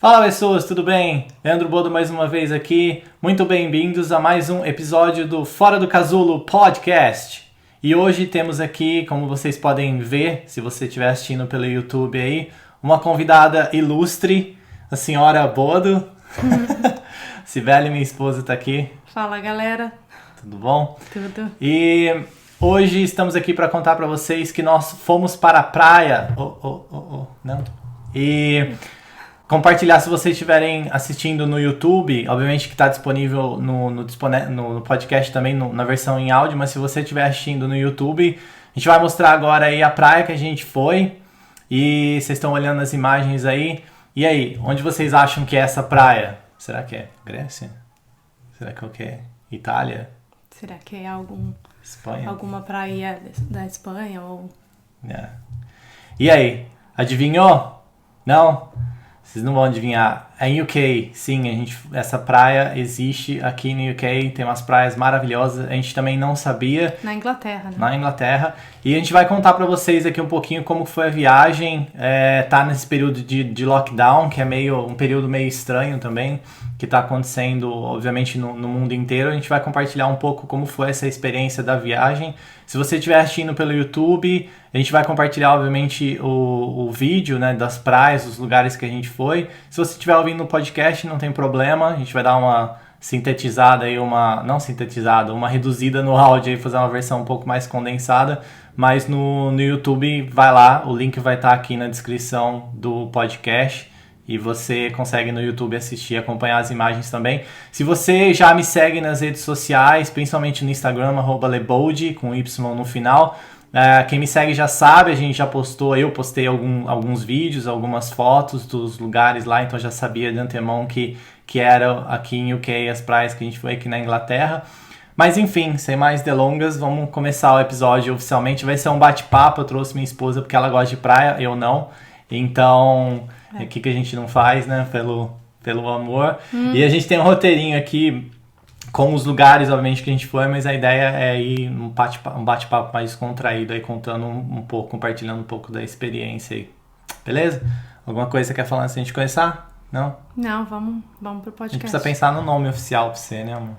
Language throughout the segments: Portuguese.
Fala pessoas, tudo bem? Leandro Bodo mais uma vez aqui. Muito bem-vindos a mais um episódio do Fora do Casulo Podcast. E hoje temos aqui, como vocês podem ver, se você estiver assistindo pelo YouTube aí, uma convidada ilustre, a senhora Bodo. Sibeli, minha esposa, tá aqui. Fala, galera. Tudo bom? Tudo. E hoje estamos aqui para contar para vocês que nós fomos para a praia. Não. E compartilhar, se vocês estiverem assistindo no YouTube, obviamente que está disponível no podcast também, na versão em áudio, mas se você estiver assistindo no YouTube, a gente vai mostrar agora aí a praia que a gente foi, e vocês estão olhando as imagens aí. E aí, onde vocês acham que é essa praia? Será que é Grécia? Será que é o quê? Itália? Será que é Espanha? alguma praia da Espanha ou... É. E aí, adivinhou? Não? Vocês não vão adivinhar. É em UK, sim, essa praia existe aqui no UK, tem umas praias maravilhosas, a gente também não sabia. Na Inglaterra, né? Na Inglaterra. E a gente vai contar pra vocês aqui um pouquinho como foi a viagem, tá nesse período de lockdown, que é um período meio estranho também, que tá acontecendo, obviamente, no mundo inteiro. A gente vai compartilhar um pouco como foi essa experiência da viagem. Se você estiver assistindo pelo YouTube, a gente vai compartilhar, obviamente, o vídeo, né, das praias, dos lugares que a gente foi. Se você estiver ouvindo no podcast, não tem problema. A gente vai dar uma sintetizada aí, uma reduzida no áudio e fazer uma versão um pouco mais condensada. Mas no YouTube, vai lá, o link vai estar aqui na descrição do podcast. E você consegue no YouTube assistir e acompanhar as imagens também. Se você já me segue nas redes sociais, principalmente no Instagram, @lebold, com Y no final. Quem me segue já sabe, a gente já postou, eu postei alguns vídeos, algumas fotos dos lugares lá, então já sabia de antemão que era aqui em UK as praias que a gente foi aqui na Inglaterra. Mas enfim, sem mais delongas, vamos começar o episódio oficialmente. Vai ser um bate-papo, eu trouxe minha esposa porque ela gosta de praia, eu não. Então... o que a gente não faz, né? Pelo amor. E a gente tem um roteirinho aqui com os lugares, obviamente, que a gente foi, mas a ideia é ir um bate-papo mais descontraído aí, contando um pouco, compartilhando um pouco da experiência aí. Beleza? Alguma coisa você quer falar antes de a gente começar? Não? Não, vamos pro podcast. A gente precisa pensar no nome oficial pra você, né, amor?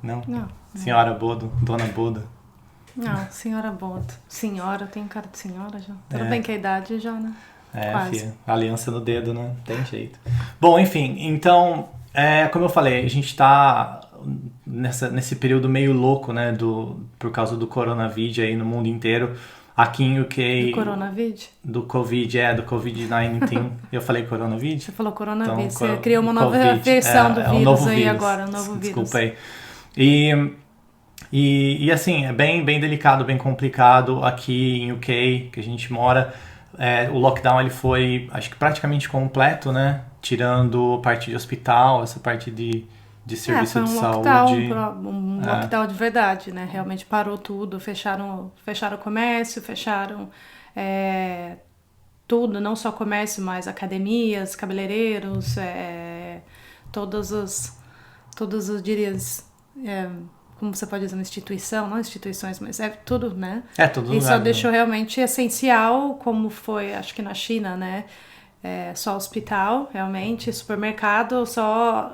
Não? Senhora Bodo, Dona Bodo. Não, senhora Bodo. Senhora, eu tenho cara de senhora já. Tudo bem que a idade já, né? Quase. Filha, aliança no dedo, né? Tem jeito. Bom, enfim, então, como eu falei, a gente tá nesse período meio louco, né, por causa do coronavírus aí no mundo inteiro. Aqui em UK... Do coronavírus? Do Covid-19. Eu falei coronavírus? Você falou coronavírus, então, você criou uma nova versão do vírus aí agora, um novo vírus. Desculpa aí. E assim, é bem delicado, bem complicado aqui em UK, que a gente mora. O lockdown ele foi, acho que praticamente completo, né? Tirando a parte de hospital, essa parte de serviço de saúde. Um lockdown de verdade, né? Realmente parou tudo, fecharam o comércio, fecharam tudo, não só comércio, mas academias, cabeleireiros, todas as dirias... como você pode dizer, uma instituição, não instituições, mas é tudo, né? É tudo lugar. E só deixou realmente essencial, como foi, acho que na China, né? Só hospital, realmente, supermercado, só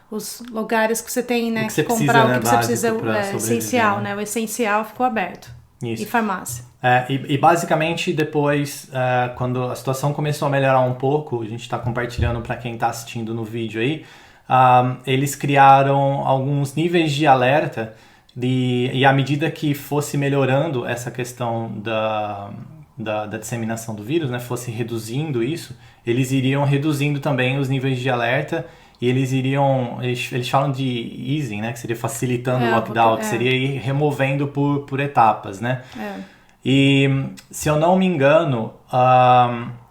os lugares que você tem, né? Que comprar, precisa, o que você precisa, essencial, né? O essencial ficou aberto. Isso. E farmácia. E basicamente depois, quando a situação começou a melhorar um pouco, a gente está compartilhando para quem está assistindo no vídeo aí, eles criaram alguns níveis de alerta e à medida que fosse melhorando essa questão da disseminação do vírus, né, fosse reduzindo isso, eles iriam reduzindo também os níveis de alerta e eles falam de easing, né, que seria facilitando o lockdown, que seria ir removendo por etapas, né? E se eu não me engano,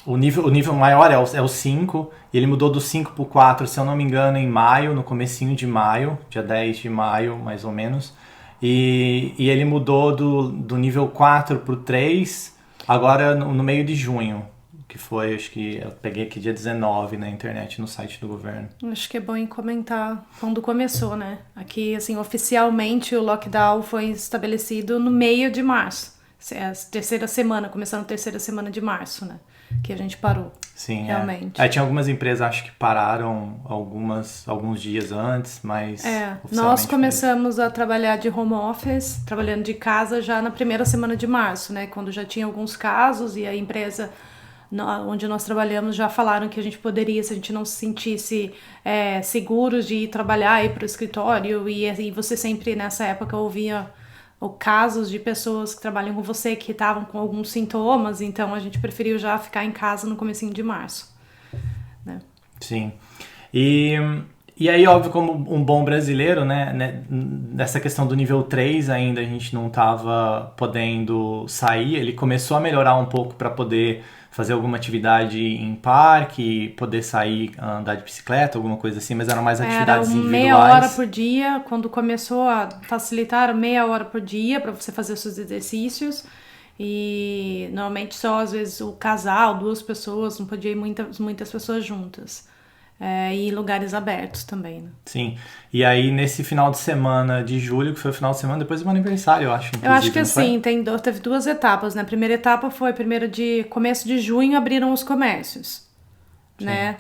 o nível maior é o 5, e ele mudou do 5 para o 4, se eu não me engano, em maio, no comecinho de maio, dia 10 de maio, mais ou menos. E ele mudou do nível 4 para o 3, agora no meio de junho, que foi, acho que eu peguei aqui dia 19 na internet, no site do governo. Acho que é bom em comentar quando começou, né? Aqui, assim, oficialmente o lockdown foi estabelecido no meio de março. A terceira semana, começando a terceira semana de março, né? Que a gente parou. Sim, realmente. Tinha algumas empresas, acho que pararam alguns dias antes, mas nós começamos a trabalhar de home office, trabalhando de casa já na primeira semana de março, né? Quando já tinha alguns casos e a empresa onde nós trabalhamos já falaram que a gente poderia, se a gente não se sentisse seguros de ir trabalhar, ir para o escritório, e você sempre nessa época ouvia casos de pessoas que trabalham com você que estavam com alguns sintomas, então a gente preferiu já ficar em casa no comecinho de março, né? Sim. E aí, óbvio, como um bom brasileiro, né, nessa questão do nível 3 ainda a gente não estava podendo sair, ele começou a melhorar um pouco para poder fazer alguma atividade em parque, poder sair, andar de bicicleta, alguma coisa assim, mas eram mais atividades individuais. Meia hora por dia, quando começou a facilitar, meia hora por dia para você fazer os seus exercícios, e normalmente só às vezes o casal, 2 pessoas, não podia ir muitas pessoas juntas. E lugares abertos também, né? Sim. E aí, nesse final de semana de julho, que foi o final de semana depois do meu aniversário, eu acho. Eu acho que assim, teve 2 etapas, né? A primeira etapa foi começo de junho, abriram os comércios, sim, né?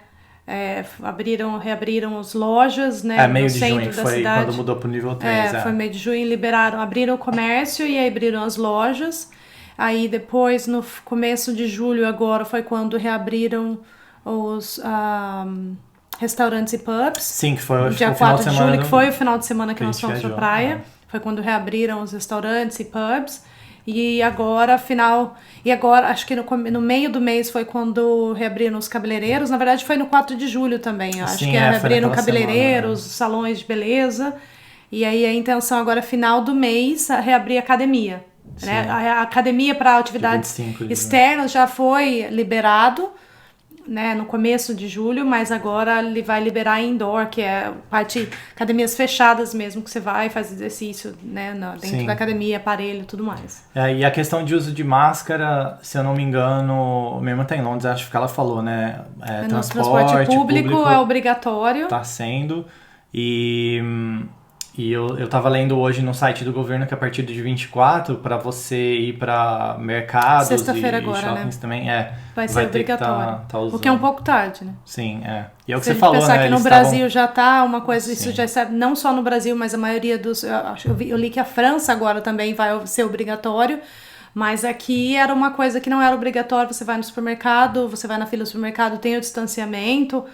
Reabriram as lojas, né? Meio no de centro junho, que da foi cidade. quando mudou pro nível 3. Foi meio de junho, abriram o comércio e aí abriram as lojas. Aí depois, no começo de julho agora, foi quando reabriram os restaurantes e pubs. Sim, que foi dia 4 de julho, que foi o final de semana que nós fomos pra praia. Foi quando reabriram os restaurantes e pubs. E agora, acho que no meio do mês foi quando reabriram os cabeleireiros. Na verdade, foi no 4 de julho também. Acho que reabriram cabeleireiros, salões de beleza. E aí a intenção agora, final do mês, é reabrir a academia. Né? A academia para atividades externas já foi liberado, né, no começo de julho, mas agora ele vai liberar indoor, que é academias fechadas mesmo, que você vai e faz exercício, né, dentro da academia, aparelho e tudo mais. E a questão de uso de máscara, se eu não me engano, minha irmã tá em Londres, acho que ela falou, né, no transporte público é obrigatório. Tá sendo, e eu tava lendo hoje no site do governo que a partir de 24, para você ir para mercados e shoppings, né, também vai ser obrigatório. Tá usando. O que é um pouco tarde, né? Sim, E é o que você falou, pensar né? Que no Brasil já tá uma coisa, Sim. Isso já é não só no Brasil, mas a maioria dos... Eu li que a França agora também vai ser obrigatório, mas aqui era uma coisa que não era obrigatório. Você vai no supermercado, você vai na fila do supermercado, tem o distanciamento...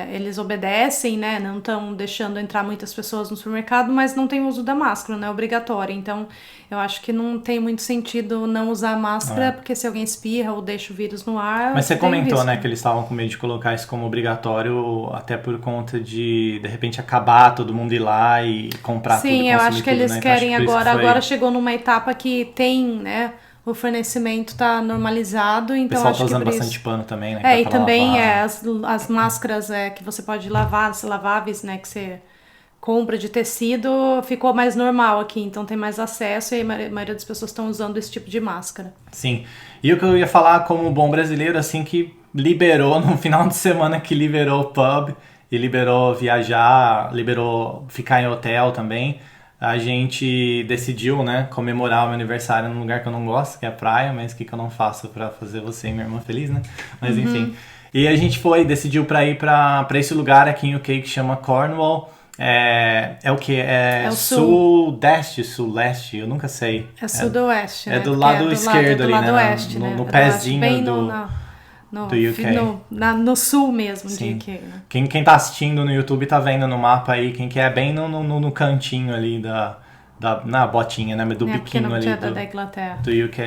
eles obedecem, né? Não estão deixando entrar muitas pessoas no supermercado, mas não tem uso da máscara, não é obrigatório. Então, eu acho que não tem muito sentido não usar máscara, porque se alguém espirra ou deixa o vírus no ar... Mas você comentou, né, que eles estavam com medo de colocar isso como obrigatório, até por conta de repente, acabar, todo mundo ir lá e comprar tudo. Sim, eu acho que eles né? querem então, agora chegou numa etapa que tem, né... O fornecimento está normalizado, então o pessoal acho que tá usando bastante pano também, né? E também as máscaras que você pode lavar, as laváveis, né? Que você compra de tecido, ficou mais normal aqui, então tem mais acesso e a maioria das pessoas estão usando esse tipo de máscara. Sim. E o que eu ia falar como bom brasileiro, assim, que liberou no final de semana, que liberou o pub e liberou viajar, liberou ficar em hotel também. A gente decidiu, né, comemorar o meu aniversário num lugar que eu não gosto, que é a praia, mas o que eu não faço pra fazer você e minha irmã feliz, né? Mas enfim. E a gente decidiu pra ir pra esse lugar aqui em UK que chama Cornwall. É o que? É o sudeste, suleste, eu nunca sei. É sudoeste, né? É do lado esquerdo ali, do lado né? Oeste, né? No pezinho bem do UK. No sul mesmo, Sim. de UK, né? Quem tá assistindo no YouTube tá vendo no mapa aí, quem que é bem no cantinho ali na botinha, né? Do biquinho ali da Inglaterra. Do UK,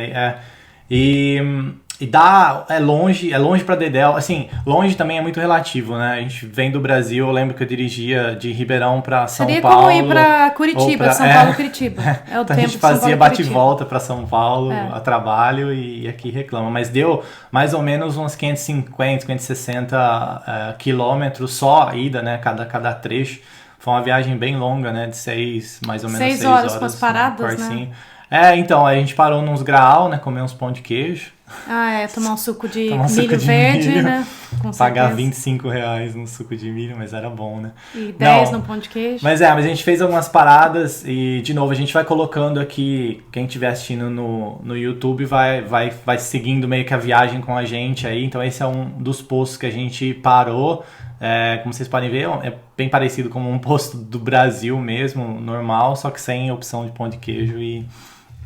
é longe pra dedéu, assim, longe também é muito relativo, né? A gente vem do Brasil, eu lembro que eu dirigia de Ribeirão pra São Paulo. Seria como ir pra Curitiba, São Paulo, Curitiba. É o então tempo a gente fazia bate e volta pra São Paulo a trabalho e aqui reclama, mas deu mais ou menos uns 550, 560 quilômetros só a ida, né? Cada trecho. Foi uma viagem bem longa, né? De mais ou menos 6 horas. Com as paradas, né? Então, a gente parou nos graal, né? Comer uns pão de queijo. Tomar um suco de Tomar um milho suco de verde, milho. né? Com Pagar certeza. R$ 25 no suco de milho, mas era bom, né? E 10 Não, no pão de queijo. mas a gente fez algumas paradas e, de novo, a gente vai colocando aqui, quem estiver assistindo no YouTube vai seguindo meio que a viagem com a gente aí. Então esse é um dos postos que a gente parou. Como vocês podem ver, é bem parecido com um posto do Brasil mesmo, normal, só que sem opção de pão de queijo e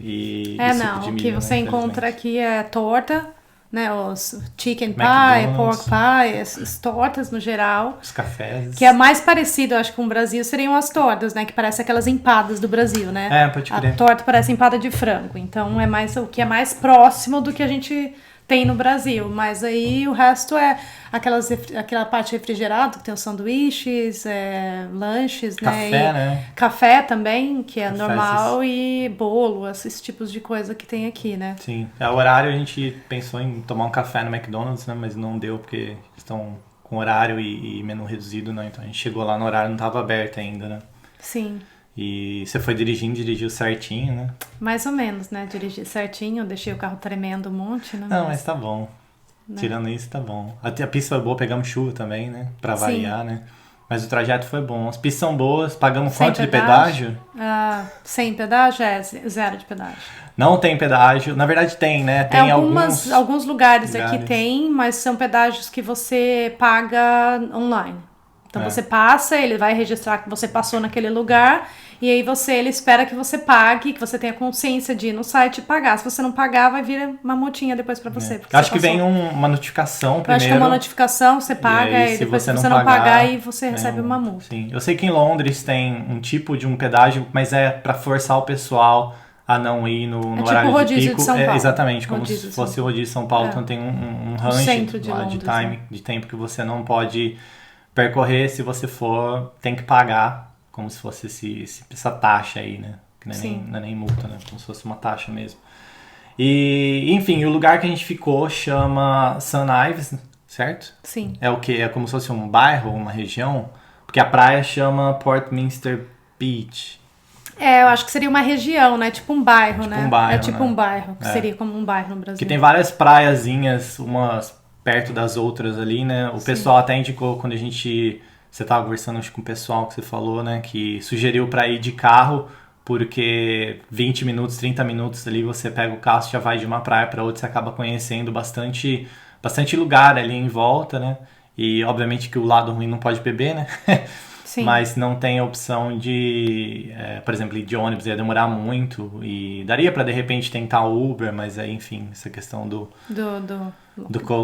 suco de o milho, que você né, encontra infelizmente. aqui é torta, né? Os chicken pie, McDonald's. pork pie, essas tortas no geral. Os cafés. Que é mais parecido, eu acho, com o Brasil, seriam as tortas, né? Que parece aquelas empadas do Brasil, né? Pode A crer. torta parece empada de frango. Então é mais o que é mais próximo do que a gente tem no Brasil. Mas aí o resto é aquela parte refrigerada, que tem os sanduíches, lanches, Café, né? né? Café também, que é Café, normal, e bolo, esses tipos de coisa que tem aqui, né? Sim. O horário a gente pensou em tomar um café no McDonald's, né? Mas não deu porque estão com horário e menu reduzido, né? Então a gente chegou lá no horário, não estava aberto ainda, né? Sim. E você foi dirigiu certinho, né? Mais ou menos, né? Dirigi certinho, deixei o carro tremendo um monte, né? Não, mas tá bom. Né? Tirando isso, tá bom. A pista foi boa, pegamos chuva também, né? Pra Sim. variar, né? Mas o trajeto foi bom. As pistas são boas. Pagamos Sem quanto de pedágio? Sem pedágio é zero de pedágio. Não tem pedágio. Na verdade tem, né? Tem alguns lugares aqui lugares. tem, mas são pedágios que você paga online. Então você passa, ele vai registrar que você passou naquele lugar e aí ele espera que você pague, que você tenha consciência de ir no site e pagar. Se você não pagar, vai vir uma multinha depois pra você. Porque Acho você que passou. vem uma notificação primeiro. Eu acho que é uma notificação, você paga aí, e se depois você se não você não pagar, aí pagar, você recebe uma multa. Sim. Eu sei que em Londres tem um tipo de um pedágio, mas é pra forçar o pessoal a não ir no tipo horário o rodízio de pico. de São Paulo. Exatamente, como Rodízio se de São fosse o rodízio de São Paulo. Então tem um range centro de lá Londres, de tempo que você não pode percorrer. Se você for, tem que pagar, como se fosse essa taxa aí, né? Que não é nem multa, né? Como se fosse uma taxa mesmo. E, enfim, o lugar que a gente ficou chama St. Ives, certo? Sim. É o quê? É como se fosse um bairro, uma região? Porque a praia chama Portminster Beach. Eu acho que seria uma região, né? Tipo um bairro, né? Um bairro, é tipo né? um bairro, que seria como um bairro no Brasil. Que tem várias praiazinhas, umas perto das outras ali, né? O pessoal até indicou quando você tava conversando acho, com o pessoal que você falou, né? Que sugeriu pra ir de carro, porque 20 minutos, 30 minutos ali você pega o carro, você já vai de uma praia pra outra, você acaba conhecendo bastante lugar ali em volta, né? E obviamente que o lado ruim não pode beber, né? Sim. Mas não tem a opção de, por exemplo, ir de ônibus, ia demorar muito e daria pra de repente tentar o Uber, mas aí, enfim, essa questão do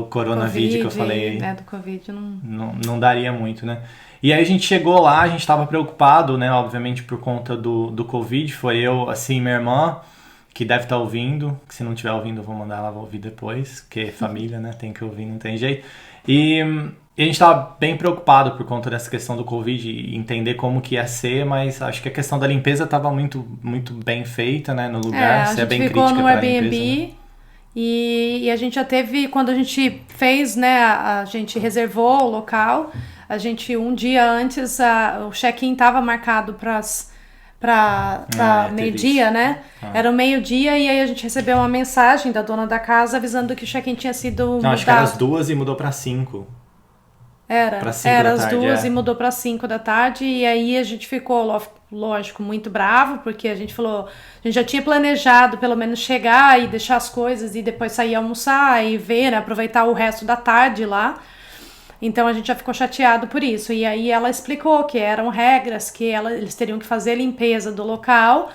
coronavírus que eu falei aí, do Covid não daria muito, né? E aí a gente chegou lá, a gente tava preocupado, né, obviamente por conta do Covid, foi eu, assim, minha irmã, que deve estar ouvindo, que se não estiver ouvindo eu vou mandar ela ouvir depois, porque é família, né, tem que ouvir, não tem jeito. E a gente estava bem preocupado por conta dessa questão do Covid e entender como que ia ser, mas acho que a questão da limpeza estava muito, muito bem feita, né, no lugar. Você é bem ficou crítica no para Airbnb, limpeza, né? e a gente já teve, quando a gente fez, né, a gente reservou o local, a gente um dia antes, o check-in estava marcado para meio-dia, né? Era o meio-dia e aí a gente recebeu uma mensagem da dona da casa avisando que o check-in tinha sido mudado. Acho que era as 2 e mudou para 5. Era às 2 e mudou para 5 da tarde e aí a gente ficou, lógico, muito bravo, porque a gente falou, a gente já tinha planejado pelo menos chegar e deixar as coisas e depois sair almoçar e ver, né, aproveitar o resto da tarde lá. Então a gente já ficou chateado por isso. E aí ela explicou que eram regras, que eles teriam que fazer a limpeza do local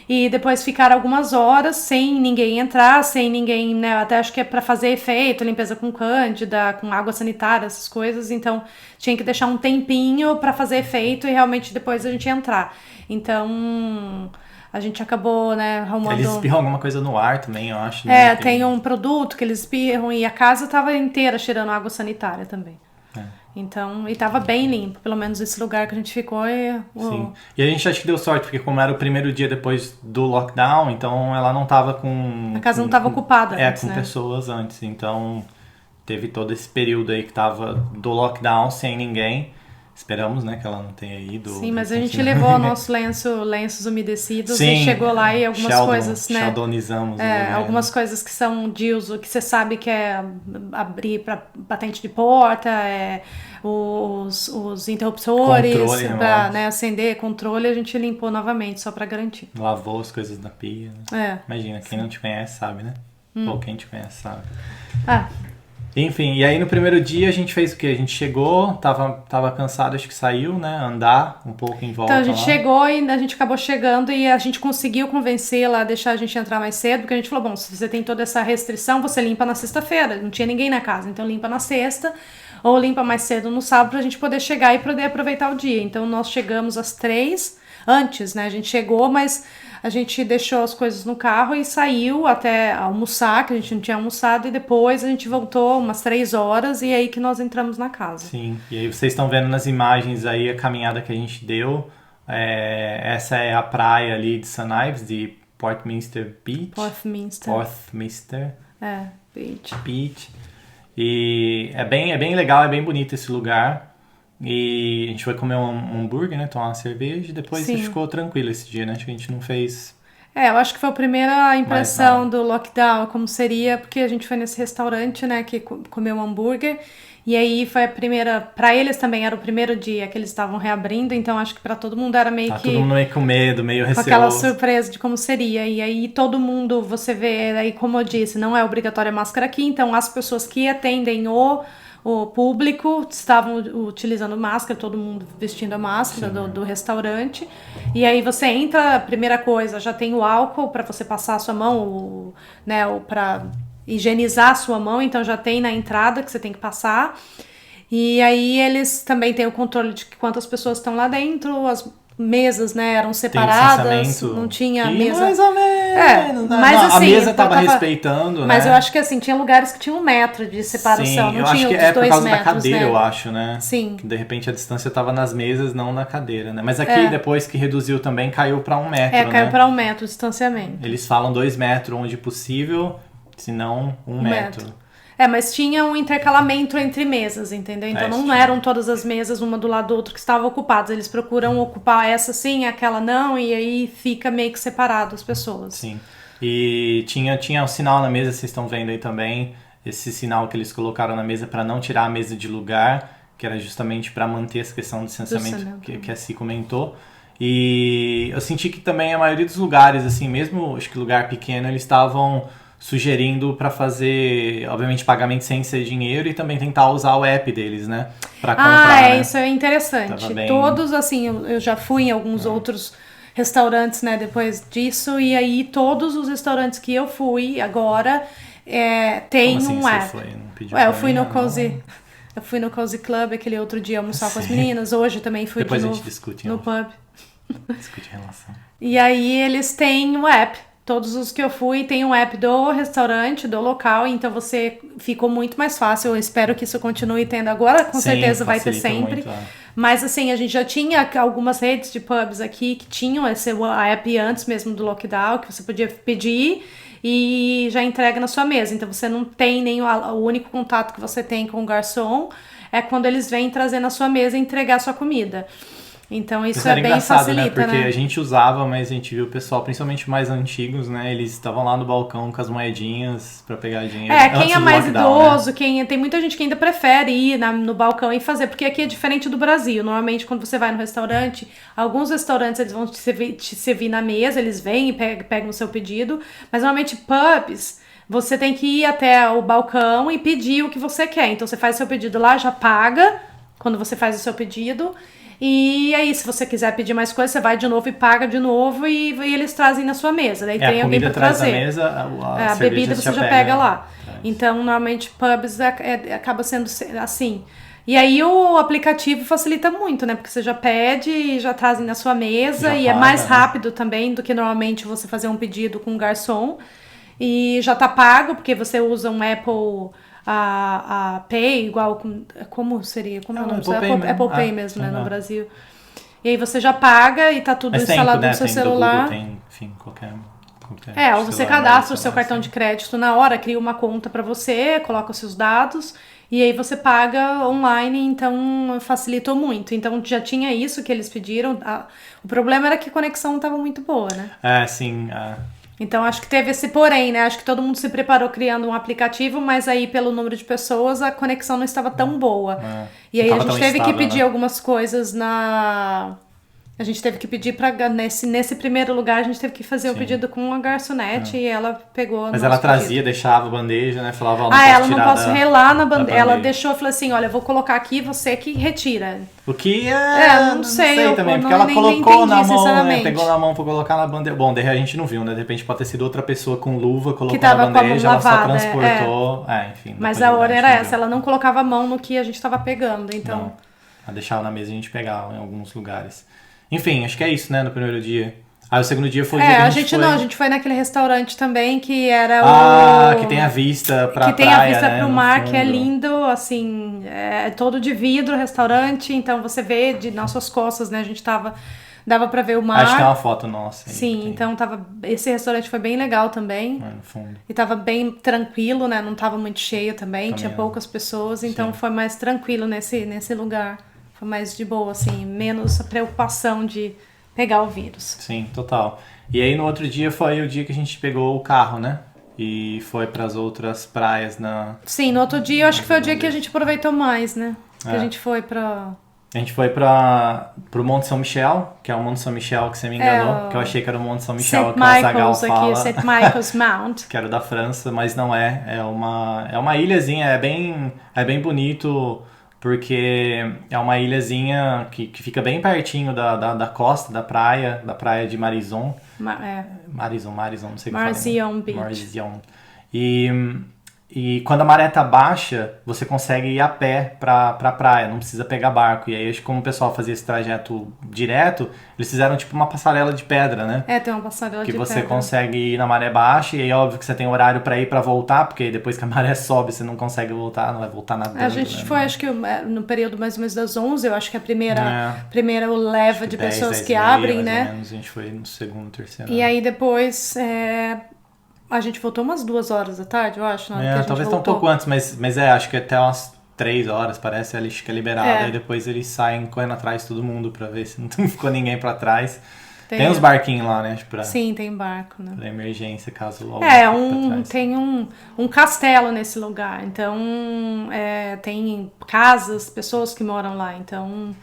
e depois ficar algumas horas sem ninguém entrar, sem ninguém, né? Até acho que é para fazer efeito, limpeza com cândida, com água sanitária, essas coisas. Então tinha que deixar um tempinho para fazer efeito e realmente depois a gente entrar. Então a gente acabou, né, arrumando... Eles espirram alguma coisa no ar também, eu acho. Né? Tem um produto que eles espirram e a casa tava inteira cheirando água sanitária também. Então, e tava bem limpo, pelo menos esse lugar que a gente ficou. Sim. E a gente acho que deu sorte, porque como era o primeiro dia depois do lockdown, então ela não tava com... A casa não tava ocupada antes, com né? pessoas antes, então teve todo esse período aí que tava do lockdown sem ninguém. Esperamos, né, que ela não tenha ido. Sim, mas a gente levou o nosso lenços umedecidos e chegou lá e algumas coisas, né? Sheldonizamos. Algumas coisas que são de uso, que você sabe que é abrir para batente de porta, os interruptores para, né, acender, controle, a gente limpou novamente só para garantir. Lavou as coisas na pia, né? Imagina, quem não te conhece sabe, né? Ou quem te conhece sabe. Enfim, e aí no primeiro dia a gente fez o quê? A gente chegou, tava cansado, acho que saiu, né? Andar um pouco em volta. Então a gente chegou e a gente acabou chegando e a gente conseguiu convencê-la a deixar a gente entrar mais cedo, porque a gente falou, bom, se você tem toda essa restrição, você limpa na sexta-feira, não tinha ninguém na casa, então limpa na sexta, ou limpa mais cedo no sábado pra gente poder chegar e poder aproveitar o dia. Então nós chegamos às 3, antes, né? A gente chegou, mas a gente deixou as coisas no carro e saiu até almoçar, que a gente não tinha almoçado, e depois a gente voltou umas 3 horas e aí que nós entramos na casa. Sim, e aí vocês estão vendo nas imagens aí a caminhada que a gente deu. Essa é a praia ali de St. Ives, de Portminster Beach. Portminster. Beach. E é bem legal, é bem bonito esse lugar. E a gente foi comer um hambúrguer, né? Tomar uma cerveja e depois a gente ficou tranquilo esse dia, né? Acho que a gente não fez... eu acho que foi a primeira impressão do lockdown, como seria, porque a gente foi nesse restaurante, né? Que comeu um hambúrguer. E aí foi a primeira... Pra eles também era o primeiro dia que eles estavam reabrindo, então acho que pra todo mundo era meio que... todo mundo meio com medo, meio receoso. Com aquela surpresa de como seria. E aí todo mundo, você vê, aí como eu disse, não é obrigatória a máscara aqui, então as pessoas que atendem o público estavam utilizando máscara, todo mundo vestindo a máscara do restaurante. E aí você entra, a primeira coisa, já tem o álcool para você passar a sua mão, para higienizar a sua mão, então já tem na entrada que você tem que passar. E aí eles também têm o controle de quantas pessoas estão lá dentro, as mesas, né, eram separadas, não tinha mesa. Mais ou menos. Mas assim, a mesa tava respeitando, né? Mas eu acho que assim, tinha lugares que tinham 1 metro de separação, não tinha os 2 metros, por causa da cadeira, né? eu acho, né? Sim. Que de repente a distância tava nas mesas, não na cadeira, né? Mas aqui, depois que reduziu também, caiu pra 1 metro, né? Caiu pra 1 metro o distanciamento. Eles falam 2 metros onde possível, se não 1 metro. Mas tinha um intercalamento entre mesas, entendeu? Então não eram todas as mesas uma do lado do outro que estavam ocupadas. Eles procuram ocupar essa sim, aquela não, e aí fica meio que separado as pessoas. Sim. E tinha um sinal na mesa, vocês estão vendo aí também, esse sinal que eles colocaram na mesa para não tirar a mesa de lugar, que era justamente para manter essa questão do distanciamento que a Si comentou. E eu senti que também a maioria dos lugares, assim, mesmo acho que lugar pequeno, eles estavam sugerindo para fazer, obviamente, pagamento sem ser dinheiro e também tentar usar o app deles, né? Para comprar, né? Isso é interessante. Todos, assim, eu já fui em alguns outros restaurantes, né, depois disso, e aí todos os restaurantes que eu fui agora tem um app. Você foi? Não pediu eu fui no Cozy... Eu fui no Cozy Club aquele outro dia almoçar com as meninas. Hoje também fui depois de novo a gente discute, no pub. Discute relação. E aí eles têm um app. Todos os que eu fui tem um app do restaurante, do local, então você ficou muito mais fácil. Eu espero que isso continue tendo agora, com certeza vai ter sempre. Muito, Mas assim, a gente já tinha algumas redes de pubs aqui que tinham esse app antes mesmo do lockdown, que você podia pedir e já entrega na sua mesa. Então você não tem nem o único contato que você tem com o garçom é quando eles vêm trazer na sua mesa e entregar a sua comida. Então isso é bem facilita, né? Porque a gente usava, mas a gente viu o pessoal, principalmente mais antigos, né? Eles estavam lá no balcão com as moedinhas pra pegar dinheiro. Quem é mais idoso, né? Tem muita gente que ainda prefere ir no balcão e fazer, porque aqui é diferente do Brasil. Normalmente, quando você vai no restaurante, alguns restaurantes eles vão te servir na mesa, eles vêm e pegam o seu pedido, mas normalmente pubs, você tem que ir até o balcão e pedir o que você quer. Então você faz o seu pedido lá, já paga quando você faz o seu pedido. E aí, se você quiser pedir mais coisa, você vai de novo e paga de novo e eles trazem na sua mesa. Daí tem alguém pra trazer. A mesa, a bebida você já pega lá. Então, normalmente, pubs acaba sendo assim. E aí, o aplicativo facilita muito, né? Porque você já pede e já trazem na sua mesa. E é mais rápido também do que normalmente você fazer um pedido com um garçom. E já tá pago, porque você usa um Apple... A Pay, igual, como seria? Como é o nome? Apple Pay mesmo, né, no Brasil. E aí você já paga e tá tudo instalado no seu celular. Tem, enfim, qualquer Ou você cadastra o seu cartão de crédito na hora, cria uma conta para você, coloca os seus dados e aí você paga online, então facilitou muito. Então já tinha isso que eles pediram. O problema era que a conexão não estava muito boa, né? Sim. Então acho que teve esse porém, né? Acho que todo mundo se preparou criando um aplicativo, mas aí pelo número de pessoas a conexão não estava tão boa. E aí a gente teve que pedir algumas coisas A gente teve que pedir nesse primeiro lugar, a gente teve que fazer o pedido com a garçonete e ela pegou. Mas ela trazia, deixava a bandeja, né? Falava, não posso relar na bandeja. Ela deixou, falou assim, olha, eu vou colocar aqui, você que retira. O que não sei também, porque ela colocou na mão, né? Pegou na mão pra colocar na bandeja. Bom, daí a gente não viu, né? De repente pode ter sido outra pessoa com luva, colocou na bandeja, ela só transportou. Enfim. Mas a hora era essa, ela não colocava a mão no que a gente tava pegando, então. Não. Ela deixava na mesa e a gente pegava em alguns lugares. Enfim, acho que é isso, né, no primeiro dia. Aí o segundo dia foi o dia que a gente foi... a gente foi naquele restaurante também, que era que tem a vista pra praia, que tem a vista pro mar, fundo. que é lindo, assim, é todo de vidro o restaurante, então você vê nas suas costas, né, dava pra ver o mar. Acho que tem uma foto nossa. Sim, então esse restaurante foi bem legal também. No fundo. E tava bem tranquilo, né, não tava muito cheio também tinha poucas pessoas, então foi mais tranquilo nesse lugar. Foi mais de boa, assim, menos a preocupação de pegar o vírus. Sim, total. E aí no outro dia foi o dia que a gente pegou o carro, né? E foi pras outras praias Sim, no outro dia eu acho que foi o dia que a gente aproveitou mais, né? Que a gente foi A gente foi pro Monte São Michel, que é o Monte São Michel que você me enganou, que eu achei que era o Monte São Michel que o Azaghal fala. St. Michael's Mount. Que era da França, mas não é. É uma ilhazinha, é bem bonito... Porque é uma ilhazinha que fica bem pertinho da costa, da praia de Marizon. Marizon, não sei o que fala. Marzion Beach. Marzion. E quando a maré tá baixa, você consegue ir a pé pra praia, não precisa pegar barco. E aí, acho que como o pessoal fazia esse trajeto direto, eles fizeram tipo uma passarela de pedra, né? Tem uma passarela de pedra. Que pedra. você consegue ir na maré baixa, e aí óbvio que você tem horário pra ir e pra voltar, porque depois que a maré sobe, você não consegue voltar, não vai voltar nadando. A gente foi, acho que no período mais ou menos das 11, eu acho que a primeira leva de pessoas que abrem, né? Mais ou menos, a gente foi no segundo, terceiro. E aí depois... A gente voltou umas 2 horas da tarde, eu acho. Talvez um pouco antes, mas acho que até umas 3 horas, parece, ali que é liberado. E depois eles saem correndo atrás de todo mundo pra ver se não ficou ninguém pra trás. Tem uns barquinhos lá, né? Sim, tem barco, né? Pra emergência, caso alguém tem um castelo nesse lugar. Então, tem casas, pessoas que moram lá. Então...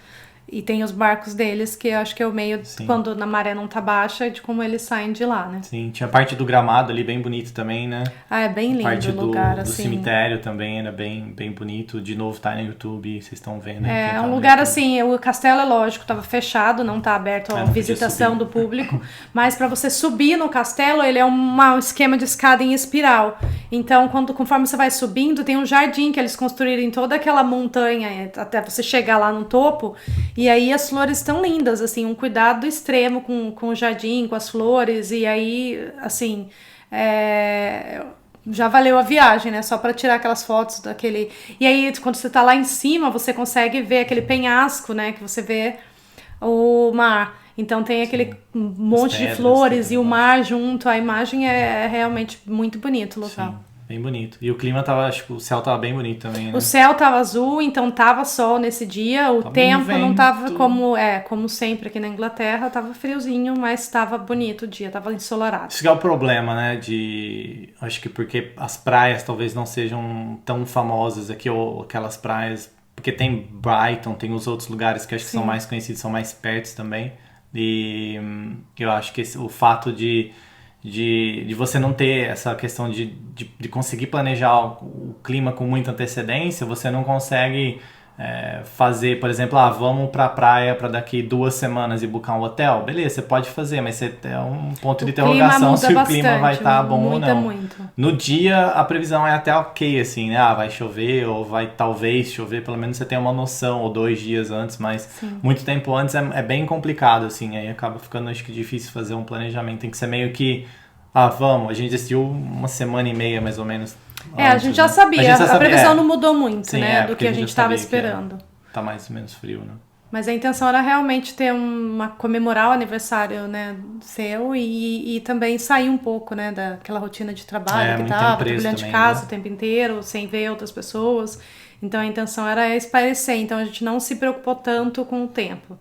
E tem os barcos deles, que eu acho que é o meio, quando na maré não tá baixa, de como eles saem de lá, né? Sim, tinha a parte do gramado ali, bem bonito também, né? É bem lindo o lugar, do cemitério também era bem bonito. De novo, tá no YouTube, vocês estão vendo. É um lugar assim, o castelo é lógico, tava fechado, não tá aberto à visitação do público, mas para você subir no castelo, ele é um esquema de escada em espiral. Então, conforme você vai subindo, tem um jardim que eles construíram em toda aquela montanha, até você chegar lá no topo. E aí as flores estão lindas, assim, um cuidado extremo com o jardim, com as flores, e aí, assim, já valeu a viagem, né, só para tirar aquelas fotos daquele... E aí, quando você tá lá em cima, você consegue ver aquele penhasco, né, que você vê o mar. Então tem aquele monte de flores e o mar junto, a imagem é realmente muito bonito o local. Sim. Bem bonito. E o clima tava, o céu tava bem bonito também, né? O céu tava azul, então tava sol nesse dia. O tempo não tava como sempre aqui na Inglaterra, tava friozinho, mas tava bonito o dia, tava ensolarado. Isso que é o problema, né? Acho que porque as praias talvez não sejam tão famosas aqui, ou aquelas praias... Porque tem Brighton, tem os outros lugares que acho que são mais conhecidos, são mais perto também. E eu acho que o fato de você não ter essa questão de conseguir planejar o clima com muita antecedência, você não consegue fazer, por exemplo, vamos pra praia para daqui 2 semanas e buscar um hotel. Beleza, você pode fazer, mas você tem um ponto de interrogação se o clima vai estar bom ou não. Muito. No dia, a previsão é até ok, assim, né? Vai chover ou vai talvez chover, pelo menos você tem uma noção, ou 2 dias antes, mas muito tempo antes é bem complicado, assim, aí acaba ficando, acho que, difícil fazer um planejamento. Tem que ser meio que, a gente decidiu 1 semana e meia, mais ou menos. A gente já sabia, a previsão não mudou muito, né, do que a gente estava esperando. Tá mais ou menos frio, né? Mas a intenção era realmente ter comemorar o aniversário, né, seu e também sair um pouco, né, daquela rotina de trabalho que muito tava, empresa trabalhando de também, casa né? o tempo inteiro, sem ver outras pessoas. Então a intenção era espairecer, então a gente não se preocupou tanto com o tempo.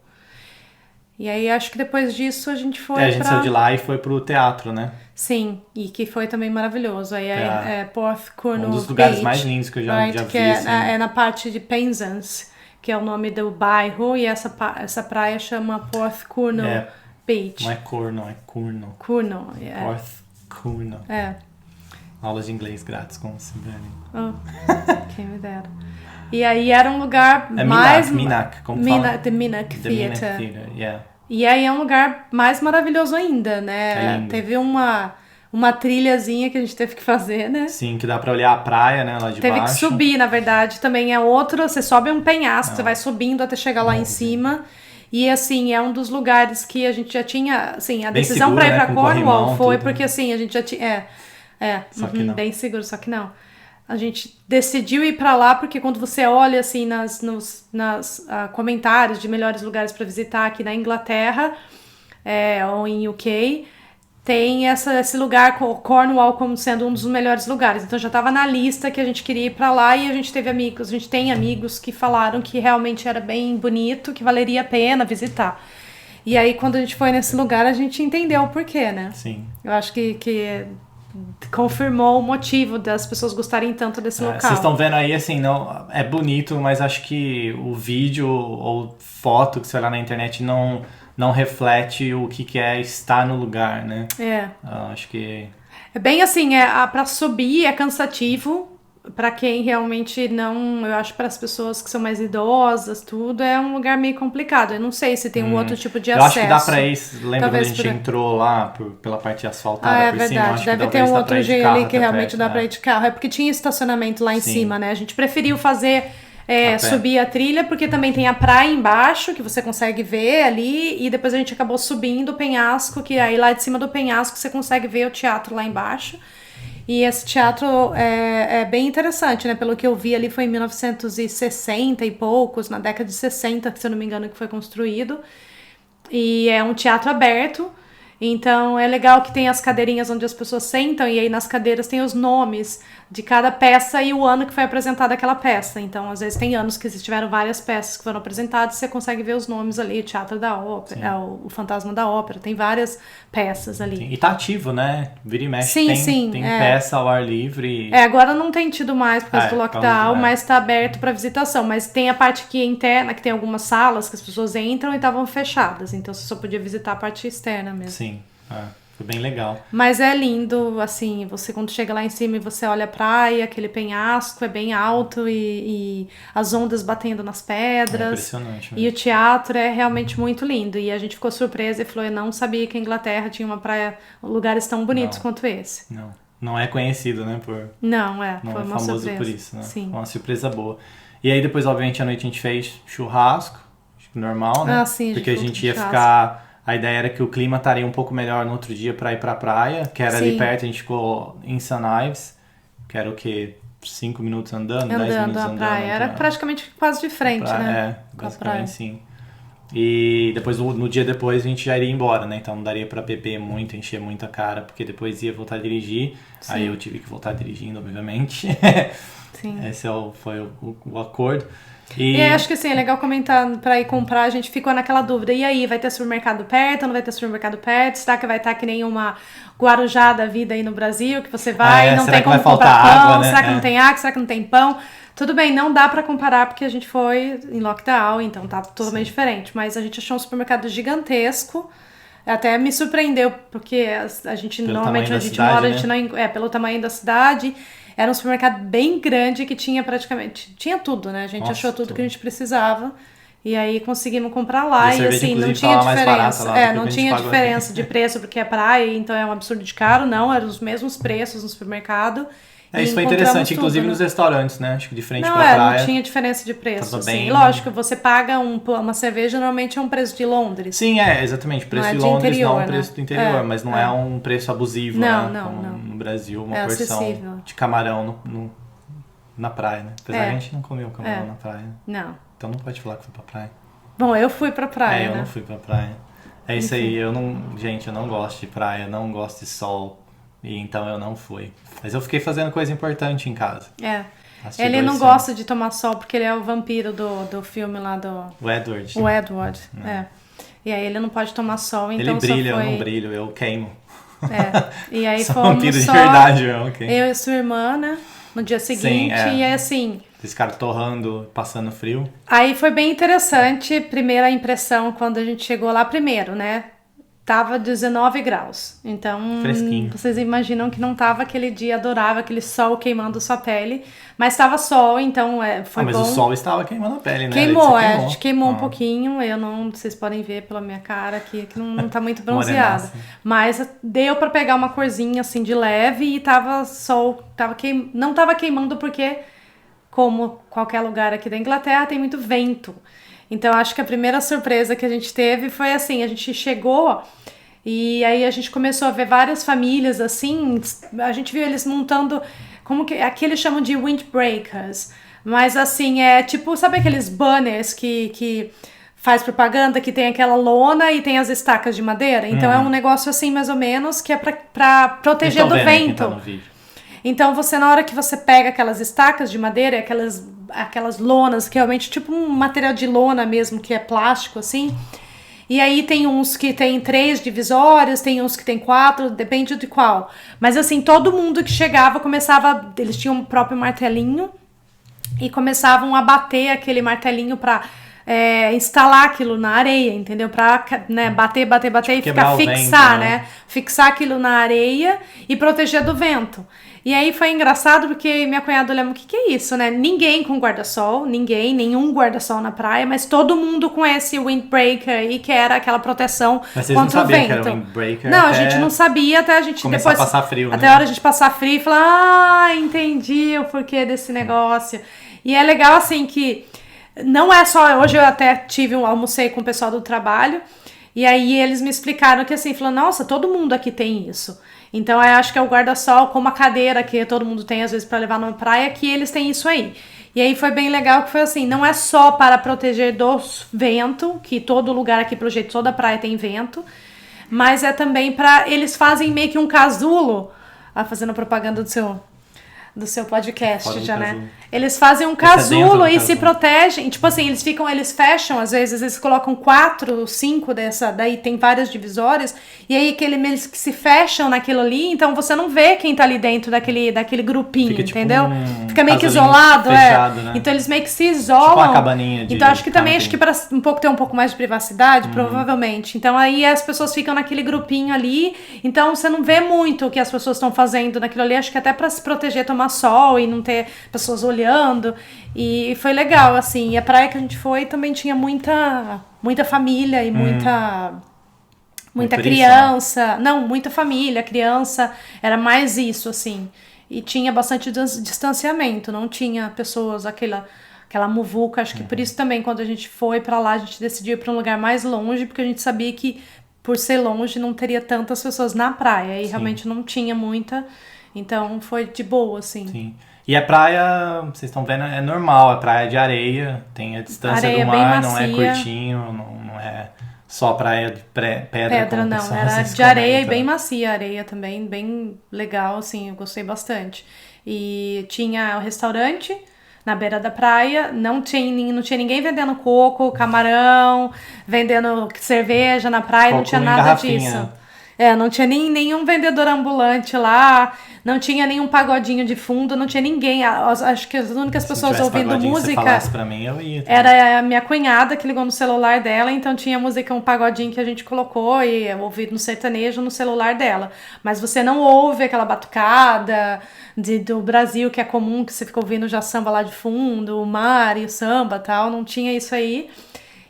E aí acho que depois disso a gente foi A gente saiu de lá e foi pro teatro, né? Sim, e que foi também maravilhoso. Aí é Um Porthcurno dos lugares Beach, mais lindos que eu já right? vi, Que é, assim. é na parte de Penzance, que é o nome do bairro, e essa praia chama Porthcurno Beach. Não é Corno, é Curno. Curno, Porthcurno. É. Aulas de inglês grátis com o Silvane. Oh, quem me dera. E aí era um lugar Minac, como fala? The Minac The Minac Theatre. Theatre, yeah. E aí é um lugar mais maravilhoso ainda, né? É lindo. Teve uma trilhazinha que a gente teve que fazer, né? Sim, que dá pra olhar a praia, né, lá de Teve baixo. que subir, na verdade, também é outro, você sobe um penhasco, você vai subindo até chegar lá em cima. E assim, é um dos lugares que a gente já tinha, assim, a Bem decisão seguro, pra ir né, pra com Cornwall corrimão, foi tudo. porque assim, a gente já tinha Só que não. bem seguro, só que não. A gente decidiu ir pra lá porque quando você olha assim nos comentários de melhores lugares pra visitar aqui na Inglaterra, ou em UK, tem esse lugar, Cornwall, como sendo um dos melhores lugares. Então já estava na lista que a gente queria ir para lá e a gente tem amigos que falaram que realmente era bem bonito, que valeria a pena visitar. E aí quando a gente foi nesse lugar a gente entendeu o porquê, né? Sim. Eu acho que confirmou o motivo das pessoas gostarem tanto desse local. Vocês estão vendo aí, assim, não, é bonito, mas acho que o vídeo ou foto que você olhar na internet não reflete o que é estar no lugar, né? Acho que... É bem assim, pra subir é cansativo, pra quem realmente não... Eu acho que para as pessoas que são mais idosas, tudo, é um lugar meio complicado. Eu não sei se tem um outro tipo de acesso. Eu acho que dá pra ir... Lembra Talvez quando a gente entrou lá pela parte asfaltada é por verdade. cima? Acho Deve que ter um dá outro pra ir de jeito carro ali que até realmente perto, dá pra ir de carro. É porque tinha estacionamento lá em cima, né? A gente preferiu fazer... subir a trilha, porque também tem a praia embaixo, que você consegue ver ali, e depois a gente acabou subindo o penhasco, que aí lá de cima do penhasco você consegue ver o teatro lá embaixo. E esse teatro é bem interessante, né? Pelo que eu vi ali foi em 1960 e poucos, na década de 60, se eu não me engano, que foi construído. E é um teatro aberto. Então é legal que tem as cadeirinhas onde as pessoas sentam e aí nas cadeiras tem os nomes de cada peça e o ano que foi apresentada aquela peça. Então às vezes tem anos que tiveram várias peças que foram apresentadas e você consegue ver os nomes ali, o Teatro da Ópera, o Fantasma da Ópera, tem várias peças ali. Sim. E tá ativo, né? Vira e mexe, tem é. peça ao ar livre. Agora não tem tido mais por causa do lockdown, mas tá aberto para visitação. Mas tem a parte aqui interna, que tem algumas salas que as pessoas entram e estavam fechadas. Então você só podia visitar a parte externa mesmo. Sim, foi bem legal. Mas é lindo, assim, você quando chega lá em cima e você olha a praia, aquele penhasco é bem alto e as ondas batendo nas pedras. É impressionante. E o teatro é realmente muito lindo. E a gente ficou surpresa e falou, eu não sabia que a Inglaterra tinha uma praia, lugares tão bonitos quanto esse. Não é conhecido, né? Não foi é uma famoso surpresa. por isso, né? Sim. Foi uma surpresa boa. E aí depois, obviamente, à noite a gente fez churrasco, acho que normal, né? Sim, porque a gente ia ficar... A ideia era que o clima estaria um pouco melhor no outro dia para ir pra praia, que era ali perto, a gente ficou em St. Ives, que era o quê? 5 minutos andando, 10 minutos andando. Praia. Era praticamente quase de frente, né? Basicamente sim. E depois, no dia depois, a gente já iria embora, né? Então não daria pra beber muito, encher muita cara, porque depois ia voltar a dirigir. Sim. Aí eu tive que voltar dirigindo, obviamente. Sim. Esse foi o acordo. E acho que assim, é legal comentar pra ir comprar, a gente ficou naquela dúvida. E aí, vai ter supermercado perto ou não vai ter supermercado perto? Será que vai estar que nem uma Guarujá da vida aí no Brasil, que você vai e não tem como comprar pão? Água, né? Será que não tem água? Será que não tem pão? Tudo bem, não dá pra comparar porque a gente foi em lockdown, então tá totalmente diferente. Mas a gente achou um supermercado gigantesco. Até me surpreendeu, porque a gente normalmente onde a gente mora, a gente não... pelo tamanho da cidade... Era um supermercado bem grande que tinha praticamente... Tinha tudo, né? A gente achou tudo que a gente precisava. E aí conseguimos comprar lá. E assim, não tinha diferença. Não tinha diferença de preço porque é praia, então é um absurdo de caro. Não, eram os mesmos preços no supermercado. Isso foi interessante, inclusive nos restaurantes, né? Acho que de frente pra praia. Não tinha diferença de preço. Bem, lógico, você paga uma cerveja, normalmente é um preço de Londres. Sim, exatamente. Preço de Londres não é um preço do interior, mas não é um preço abusivo, não, né? Não. No Brasil, uma porção acessível. De camarão na praia, né? Apesar que a gente não comeu camarão na praia. Não. Então não pode falar que foi pra praia. Bom, eu fui pra praia, eu né? não fui pra praia. É isso aí, gente, eu não gosto de praia, não gosto de sol, e então eu não fui. Mas eu fiquei fazendo coisa importante em casa. É. Assisti Ele 2 não filmes. gosta de tomar sol porque ele é o vampiro do filme lá do... O Edward. O Edward, é. E aí ele não pode tomar sol, então Ele brilha, só foi... eu não brilho, eu queimo. E aí Sou fomos vampiro de só verdade, ok. eu e sua irmã, né? No dia seguinte, é. e aí assim... Esse cara torrando, passando frio. Aí foi bem interessante, primeira impressão quando a gente chegou lá primeiro, né? Tava 19 graus, então Fresquinho. vocês imaginam que não tava aquele dia adorável, aquele sol queimando sua pele, mas tava sol, então foi mas bom. o sol estava queimando a pele, né? Queimou, Você a gente queimou um pouquinho, vocês podem ver pela minha cara aqui que não tá muito bronzeada, Morenaça. mas deu pra pegar uma corzinha assim de leve e tava sol, não tava queimando porque, como qualquer lugar aqui da Inglaterra, tem muito vento. Então, acho que a primeira surpresa que a gente teve foi assim, a gente chegou e aí a gente começou a ver várias famílias assim, a gente viu eles montando, aqui eles chamam de windbreakers, mas assim, é tipo, sabe aqueles banners que faz propaganda, que tem aquela lona e tem as estacas de madeira? Então é um negócio assim, mais ou menos, que é pra proteger do vento. Tá no vídeo. Então, na hora que você pega aquelas estacas de madeira, aquelas lonas, que é realmente tipo um material de lona mesmo, que é plástico, assim. E aí tem uns que tem 3 divisórias, tem uns que tem 4, depende de qual. Mas assim, todo mundo que chegava começava, eles tinham um próprio martelinho e começavam a bater aquele martelinho pra instalar aquilo na areia, entendeu? Pra bater e ficar fixar, vento, né? Fixar aquilo na areia e proteger do vento. E aí foi engraçado porque minha cunhada olhou, o que é isso, né? Ninguém com guarda-sol, nenhum guarda-sol na praia, mas todo mundo com esse windbreaker aí, que era aquela proteção mas vocês contra não o sabiam vento. que era windbreaker Não, a gente não sabia até a gente começar depois... a passar frio, até né? a hora a gente passar frio e falar, entendi o porquê desse negócio. E é legal assim que não é só... Hoje eu até almocei com o pessoal do trabalho, e aí eles me explicaram que assim, falando, nossa, todo mundo aqui tem isso. Então, eu acho que é o guarda-sol, como a cadeira que todo mundo tem, às vezes, para levar na praia, que eles têm isso aí. E aí foi bem legal que foi assim, não é só para proteger do vento, que todo lugar aqui, pro jeito, toda praia tem vento, mas é também para... Eles fazem meio que um casulo, fazendo propaganda do seu podcast já, né? Eles fazem um casulo e se protegem. Tipo assim, eles fecham, às vezes, eles colocam 4, 5 daí tem várias divisórias, e aí eles que se fecham naquilo ali, então você não vê quem tá ali dentro daquele grupinho, fica, tipo, entendeu? Fica meio que isolado, fechado, né? Então eles meio que se isolam. Tipo uma cabaninha de então acho que também, camping. para ter um pouco mais de privacidade, provavelmente. Então aí as pessoas ficam naquele grupinho ali, então você não vê muito o que as pessoas estão fazendo naquilo ali, acho que até para se proteger, tomar sol e não ter pessoas olhando, e foi legal, assim, e a praia que a gente foi também tinha muita família e muita criança, não, muita família, criança, era mais isso, assim, e tinha bastante distanciamento, não tinha pessoas, aquela muvuca, acho que por isso também, quando a gente foi pra lá, a gente decidiu ir pra um lugar mais longe, porque a gente sabia que, por ser longe, não teria tantas pessoas na praia, e realmente não tinha muita. Então foi de boa, assim. Sim. E a praia, vocês estão vendo, é normal, é praia de areia, tem a distância areia do mar, bem não é macia. curtinho, não é só praia de pedra. Pedra não, era de areia e bem macia a areia também, bem legal, assim, eu gostei bastante. E tinha o restaurante na beira da praia, não tinha ninguém vendendo coco, camarão, vendendo cerveja na praia, Coco não tinha em nada garrafinha. disso. Não tinha nenhum vendedor ambulante lá, não tinha nenhum pagodinho de fundo, não tinha ninguém. Acho que as únicas pessoas ouvindo música... Se falasse pra mim, eu ia. Era a minha cunhada que ligou no celular dela, então tinha música, um pagodinho que a gente colocou e eu ouvi no sertanejo no celular dela. Mas você não ouve aquela batucada do Brasil, que é comum, que você fica ouvindo já samba lá de fundo, o mar e o samba e tal, não tinha isso aí.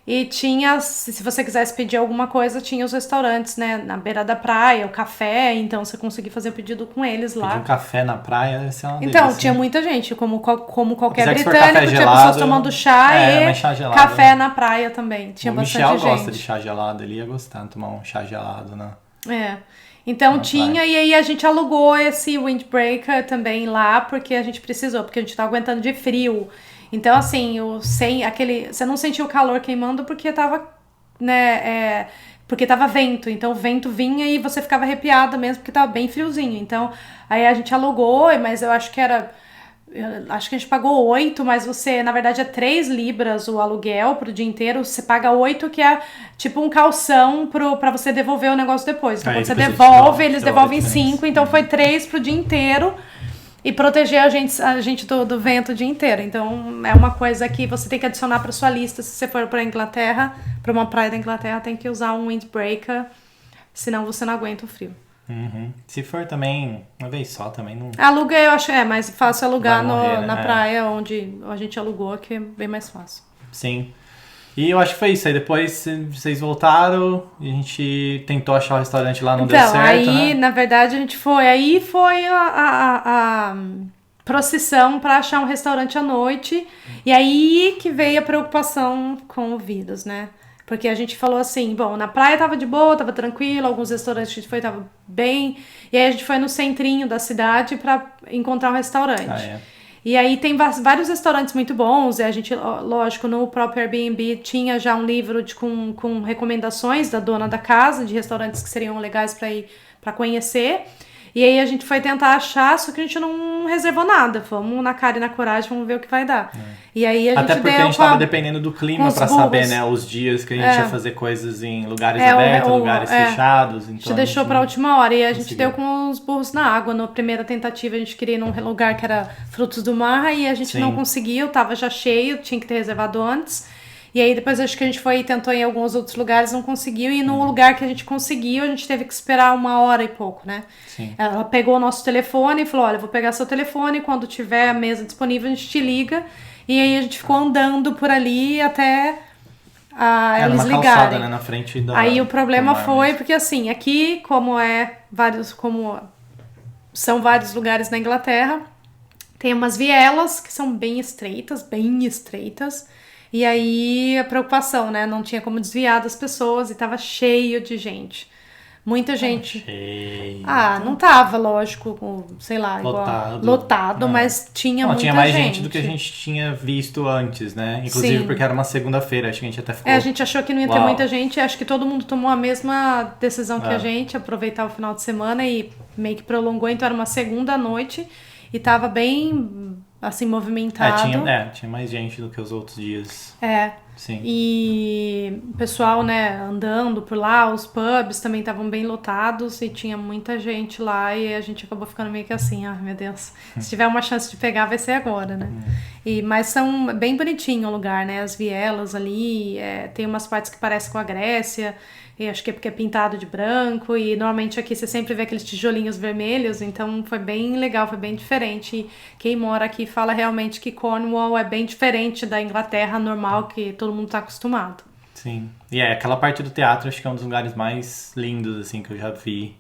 E tinha, se você quisesse pedir alguma coisa, tinha os restaurantes, né, na beira da praia, o café, então você conseguia fazer o pedido com eles lá. Pedir um café na praia deve ser uma Então, delícia. tinha muita gente, como qualquer Apesar que se for britânico, café tinha gelado, pessoas tomando chá mas chá gelado, café né? na praia também, tinha O bastante Michel gente. gosta de chá gelado, ele ia gostar de tomar um chá gelado, né? Então Na tinha, praia. e aí a gente alugou esse windbreaker também lá, porque a gente precisou, porque a gente tá aguentando de frio. Então, assim, você não sentiu o calor queimando porque tava, né, porque tava vento. Então, o vento vinha e você ficava arrepiada mesmo porque tava bem friozinho. Então, aí a gente alugou, mas eu acho que acho que a gente pagou 8, mas você, na verdade, é 3 libras o aluguel pro dia inteiro. Você paga 8, que é tipo um calção pra você devolver o negócio depois. Então, quando você devolve, eles devolvem 5. Então, foi 3 pro dia inteiro e proteger a gente do vento o dia inteiro. Então, é uma coisa que você tem que adicionar pra sua lista. Se você for pra Inglaterra, pra uma praia da Inglaterra, tem que usar um windbreaker, senão você não aguenta o frio. Uhum. Se for também, uma vez só também não... Aluga, eu acho, mais fácil alugar morrer, né? na praia onde a gente alugou, que é bem mais fácil. Sim. E eu acho que foi isso. Aí depois vocês voltaram e a gente tentou achar o restaurante lá, não deu certo, aí, né? na verdade, a gente foi. Aí foi a procissão para achar um restaurante à noite. E aí que veio a preocupação com o vírus, né? Porque a gente falou assim, bom, na praia tava de boa, tava tranquilo, alguns restaurantes que a gente foi tava bem. E aí a gente foi no centrinho da cidade para encontrar um restaurante. E aí tem vários restaurantes muito bons, e a gente, lógico, no próprio Airbnb tinha já um livro com recomendações da dona da casa, de restaurantes que seriam legais para ir para conhecer. E aí a gente foi tentar achar, só que a gente não reservou nada. Vamos na cara e na coragem, vamos ver o que vai dar. E aí a gente até porque a gente tava dependendo do clima pra saber, né, os dias que a gente ia fazer coisas em lugares abertos, lugares fechados. Então a gente deixou pra última hora e a gente deu com os burros na água. Na primeira tentativa a gente queria ir num lugar que era frutos do mar e a gente não conseguiu, tava já cheio, tinha que ter reservado antes. E aí depois acho que a gente foi e tentou em alguns outros lugares, não conseguiu. E no lugar que a gente conseguiu, a gente teve que esperar 1 hora e pouco, né? Sim. Ela pegou o nosso telefone e falou, olha, eu vou pegar seu telefone, quando tiver a mesa disponível a gente te liga. E aí a gente ficou andando por ali até eles ligarem. Calçada, né, na frente da... Aí o problema foi, porque assim, aqui como são vários lugares na Inglaterra, tem umas vielas que são bem estreitas. E aí a preocupação, né? Não tinha como desviar das pessoas e tava cheio de gente. Muita gente. Cheio. Não tava, lógico, sei lá, lotado, mas tinha muita gente. Tinha mais gente do que a gente tinha visto antes, né? Inclusive porque era uma segunda-feira, acho que a gente até ficou... a gente achou que não ia ter muita gente, acho que todo mundo tomou a mesma decisão que a gente, aproveitar o final de semana e meio que prolongou, então era uma segunda noite e tava bem... assim, movimentado. Tinha mais gente do que os outros dias. Sim. E o pessoal, né, andando por lá, os pubs também estavam bem lotados e tinha muita gente lá e a gente acabou ficando meio que assim, meu Deus, se tiver uma chance de pegar vai ser agora, né? Mas são bem bonitinho o lugar, né, as vielas ali, tem umas partes que parecem com a Grécia, e acho que é porque é pintado de branco, e normalmente aqui você sempre vê aqueles tijolinhos vermelhos, então foi bem legal, foi bem diferente. E quem mora aqui fala realmente que Cornwall é bem diferente da Inglaterra normal, que todo mundo tá acostumado. Sim, e aquela parte do teatro acho que é um dos lugares mais lindos, assim, que eu já vi,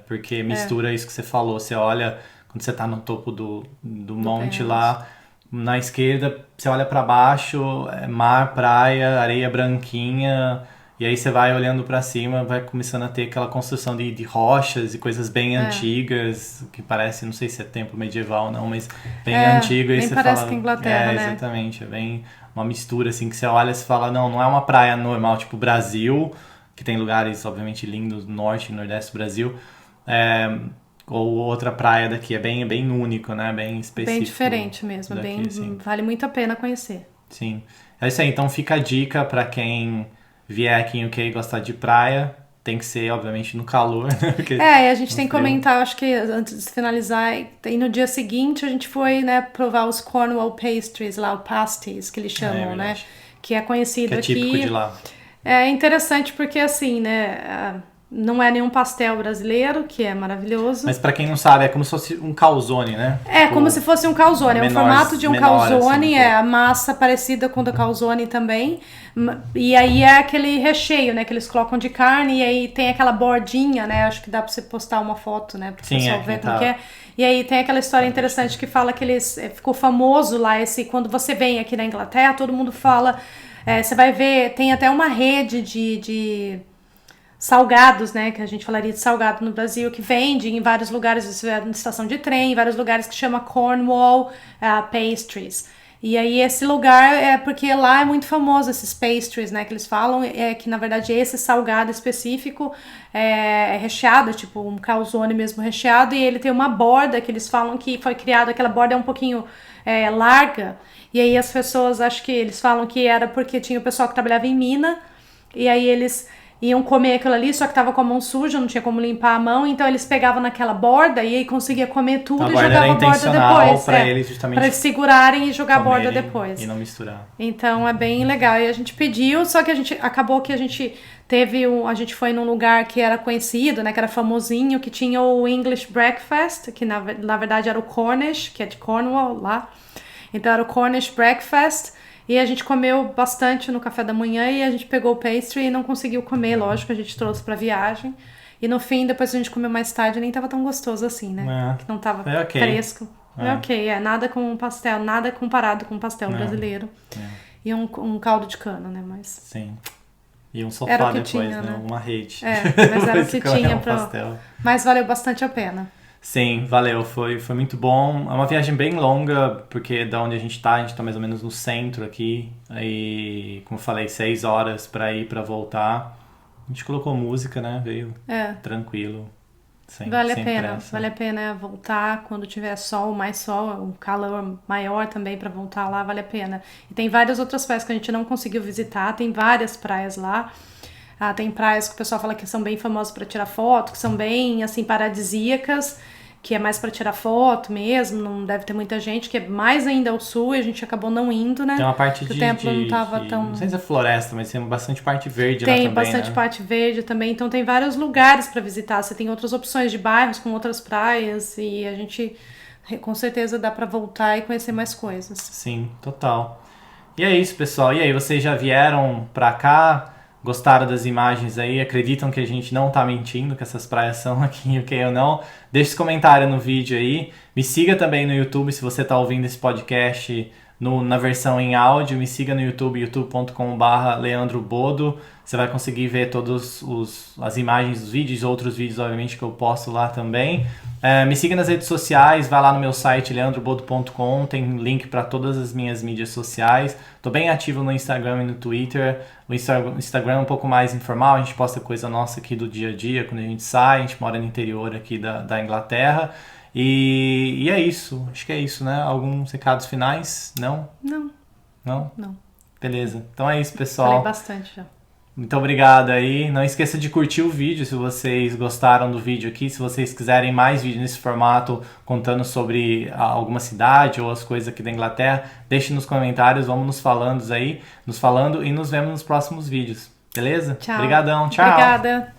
porque mistura isso que você falou, você olha, quando você tá no topo do monte lá, na esquerda, você olha pra baixo, mar, praia, areia branquinha... E aí você vai olhando pra cima, vai começando a ter aquela construção de rochas e coisas bem antigas, que parece, não sei se é tempo medieval ou não, mas bem antigo. Aí você parece fala, que é Inglaterra, né? Exatamente, é bem uma mistura assim, que você olha e você fala, não é uma praia normal, tipo Brasil, que tem lugares, obviamente, lindos, norte e nordeste do Brasil, ou outra praia daqui, é bem único, né? Bem específico. Bem diferente mesmo, daqui, assim. Vale muito a pena conhecer. Sim, é isso aí, então fica a dica pra quem... vier aqui em UK e gostar de praia, tem que ser, obviamente, no calor, né? Porque e a gente tem que comentar, acho que antes de finalizar, e no dia seguinte a gente foi, né, provar os Cornwall pastries lá, o pasties, que eles chamam, né? Que é conhecido aqui. Que é típico de lá. É interessante porque, assim, né, não é nenhum pastel brasileiro, que é maravilhoso. Mas pra quem não sabe, é como se fosse um calzone, né? Como se fosse um calzone. É o formato de um calzone, assim, a massa parecida com o do calzone também. E aí é aquele recheio, né, que eles colocam de carne e aí tem aquela bordinha, né? Acho que dá pra você postar uma foto, né, pro pessoal ver como que é. E aí tem aquela história interessante que fala que ficou famoso lá, quando você vem aqui na Inglaterra, todo mundo fala, você vai ver, tem até uma rede de salgados, né, que a gente falaria de salgado no Brasil, que vende em vários lugares, na estação de trem, em vários lugares que chama Cornwall Pastries. E aí esse lugar é porque lá é muito famoso esses pastries, né, que eles falam, que na verdade esse salgado específico é recheado, tipo um calzone mesmo recheado, e ele tem uma borda que eles falam que foi criado, aquela borda é um pouquinho larga, e aí as pessoas, acho que eles falam que era porque tinha o pessoal que trabalhava em mina, e aí eles iam comer aquilo ali, só que tava com a mão suja, não tinha como limpar a mão, então eles pegavam naquela borda e aí conseguia comer tudo e jogava a borda depois. Pra eles justamente pra eles segurarem e jogar a borda depois. E não misturar. Então é bem legal. E a gente pediu, só que acabou que a gente a gente foi num lugar que era conhecido, né, que era famosinho, que tinha o English Breakfast, que na verdade era o Cornish, que é de Cornwall lá. Então era o Cornish Breakfast. E a gente comeu bastante no café da manhã e a gente pegou o pastry e não conseguiu comer, lógico, a gente trouxe pra viagem. E no fim, depois a gente comeu mais tarde, nem tava tão gostoso assim, né? Que não tava fresco. Nada com pastel, nada comparado com pastel brasileiro. E um caldo de cana, né? Mas... Sim. E um sofá depois, tinha, né? Uma rede. Mas era o que tinha pra... Mas valeu bastante a pena. Sim, valeu, foi muito bom. É uma viagem bem longa, porque da onde a gente tá mais ou menos no centro aqui. Aí, como eu falei, 6 horas pra ir, pra voltar. A gente colocou música, né? Veio tranquilo, sem pressa. Vale a pena voltar quando tiver mais sol, um calor maior também pra voltar lá, vale a pena. E tem várias outras praias que a gente não conseguiu visitar, tem várias praias lá. Tem praias que o pessoal fala que são bem famosas para tirar foto, que são bem, assim, paradisíacas, que é mais para tirar foto mesmo, não deve ter muita gente, que é mais ainda ao sul, e a gente acabou não indo, né? Tem uma parte o templo não tava tão... Não sei se é floresta, mas tem bastante parte verde lá também, Tem bastante parte verde também, então tem vários lugares para visitar, você tem outras opções de bairros com outras praias, e a gente, com certeza, dá para voltar e conhecer mais coisas. Sim, total. E é isso, pessoal. E aí, vocês já vieram pra cá? Gostaram das imagens aí? Acreditam que a gente não tá mentindo, que essas praias são aqui em UK ou não? Deixe esse comentário no vídeo aí. Me siga também no YouTube se você tá ouvindo esse podcast na versão em áudio. Me siga no YouTube, youtube.com/leandrobodo. Você vai conseguir ver todas as imagens dos vídeos, outros vídeos, obviamente, que eu posto lá também. Me siga nas redes sociais, vai lá no meu site leandrobodo.com, tem link para todas as minhas mídias sociais. Tô bem ativo no Instagram e no Twitter. O Instagram é um pouco mais informal, a gente posta coisa nossa aqui do dia a dia, quando a gente sai, a gente mora no interior aqui da Inglaterra. E é isso, acho que é isso, né? Alguns recados finais? Não? Não. Não? Não. Beleza, então é isso, pessoal. Falei bastante já. Muito obrigado aí. Não esqueça de curtir o vídeo se vocês gostaram do vídeo aqui. Se vocês quiserem mais vídeos nesse formato, contando sobre alguma cidade ou as coisas aqui da Inglaterra, deixe nos comentários, vamos nos falando e nos vemos nos próximos vídeos. Beleza? Tchau. Obrigadão, tchau. Obrigada.